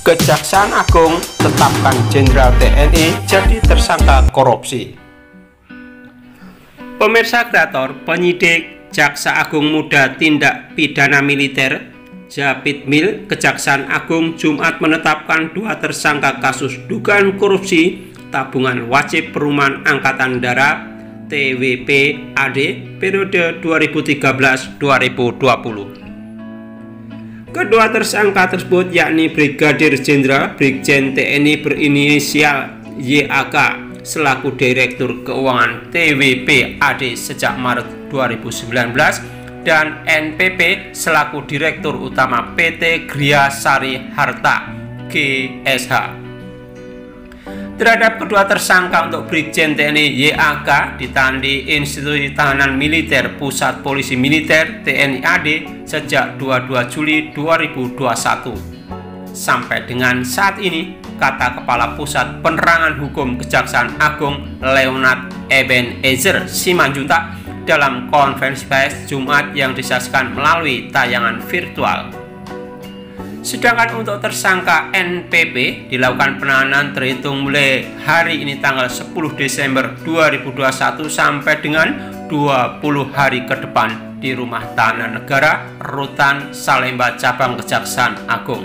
Kejaksaan Agung tetapkan Jenderal TNI jadi tersangka korupsi. Pemirsa kreator, penyidik Jaksa Agung Muda Tindak Pidana Militer Japitmil Kejaksaan Agung Jumat menetapkan 2 tersangka kasus dugaan korupsi tabungan wajib perumahan Angkatan Darat TWP AD periode 2013-2020. Kedua tersangka tersebut yakni Brigadir Jenderal Brigjen TNI berinisial YAK selaku Direktur Keuangan TWP AD sejak Maret 2019 dan NPP selaku Direktur Utama PT Griasari Harta GSH. Terhadap kedua tersangka untuk Brigjen TNI YAK ditahan di Institusi Tahanan Militer Pusat Polisi Militer TNI AD sejak 22 Juli 2021. Sampai dengan saat ini, kata Kepala Pusat Penerangan Hukum Kejaksaan Agung Leonard Ebenezer Simanjuntak dalam konferensi pers Jumat yang disaksikan melalui tayangan virtual. Sedangkan untuk tersangka NPP dilakukan penahanan terhitung mulai hari ini tanggal 10 Desember 2021 sampai dengan 20 hari ke depan di Rumah Tahanan Negara Rutan Salemba Cabang Kejaksaan Agung.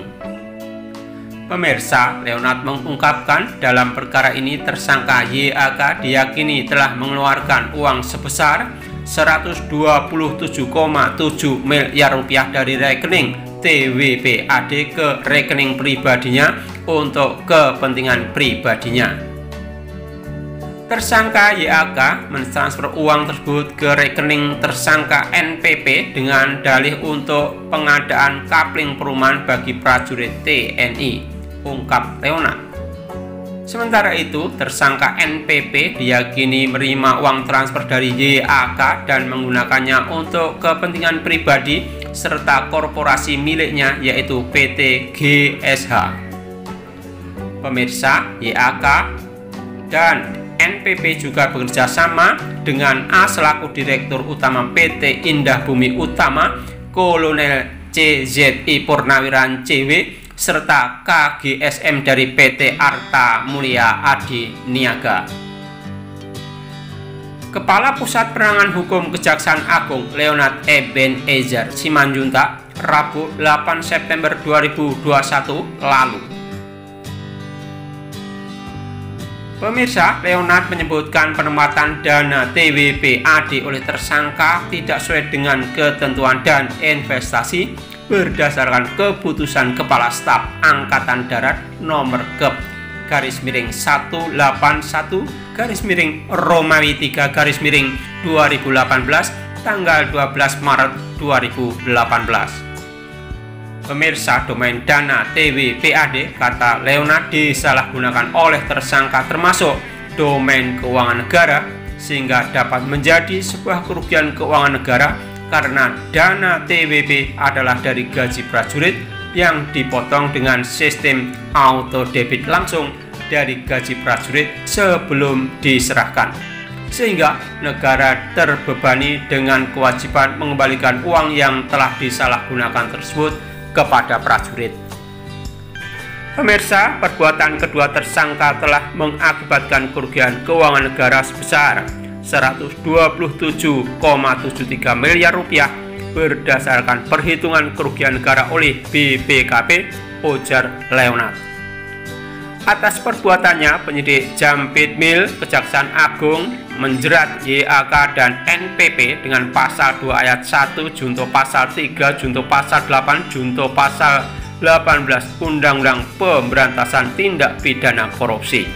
Pemirsa, Leonard mengungkapkan dalam perkara ini tersangka YAK diyakini telah mengeluarkan uang sebesar 127,7 miliar rupiah dari rekening TWP AD ke rekening pribadinya untuk kepentingan pribadinya. Tersangka YAK mentransfer uang tersebut ke rekening tersangka NPP dengan dalih untuk pengadaan kapling perumahan bagi prajurit TNI, ungkap Leonard. Sementara itu, tersangka NPP diyakini menerima uang transfer dari YAK dan menggunakannya untuk kepentingan pribadi serta korporasi miliknya yaitu PT GSH. Pemirsa, YAK dan NPP juga bekerja sama dengan A selaku Direktur Utama PT Indah Bumi Utama, Kolonel CZI Purnawiran CW, serta KGSM dari PT Arta Mulia Adi Niaga. Kepala Pusat Penerangan Hukum Kejaksaan Agung Leonard Ebenezer Simanjuntak Rabu 8 September 2021 lalu. Pemirsa, Leonard menyebutkan penempatan dana TWP AD oleh tersangka tidak sesuai dengan ketentuan dan investasi berdasarkan keputusan Kepala Staf Angkatan Darat nomor /181 Romawi 3 2018 tanggal 12 Maret 2018. Pemirsa, domain dana TWP-AD kata Leonard disalahgunakan oleh tersangka termasuk domain keuangan negara sehingga dapat menjadi sebuah kerugian keuangan negara karena dana TWP adalah dari gaji prajurit yang dipotong dengan sistem auto debit langsung dari gaji prajurit sebelum diserahkan, sehingga negara terbebani dengan kewajiban mengembalikan uang yang telah disalahgunakan tersebut kepada prajurit. Pemirsa, perbuatan kedua tersangka telah mengakibatkan kerugian keuangan negara sebesar 127,73 miliar rupiah berdasarkan perhitungan kerugian negara oleh BPKP, ujar Leonard. Atas perbuatannya, penyidik Japitmil Kejaksaan Agung menjerat YAK dan NPP dengan pasal 2 ayat 1 junto pasal 3 junto pasal 8 junto pasal 18 Undang-Undang Pemberantasan Tindak Pidana Korupsi.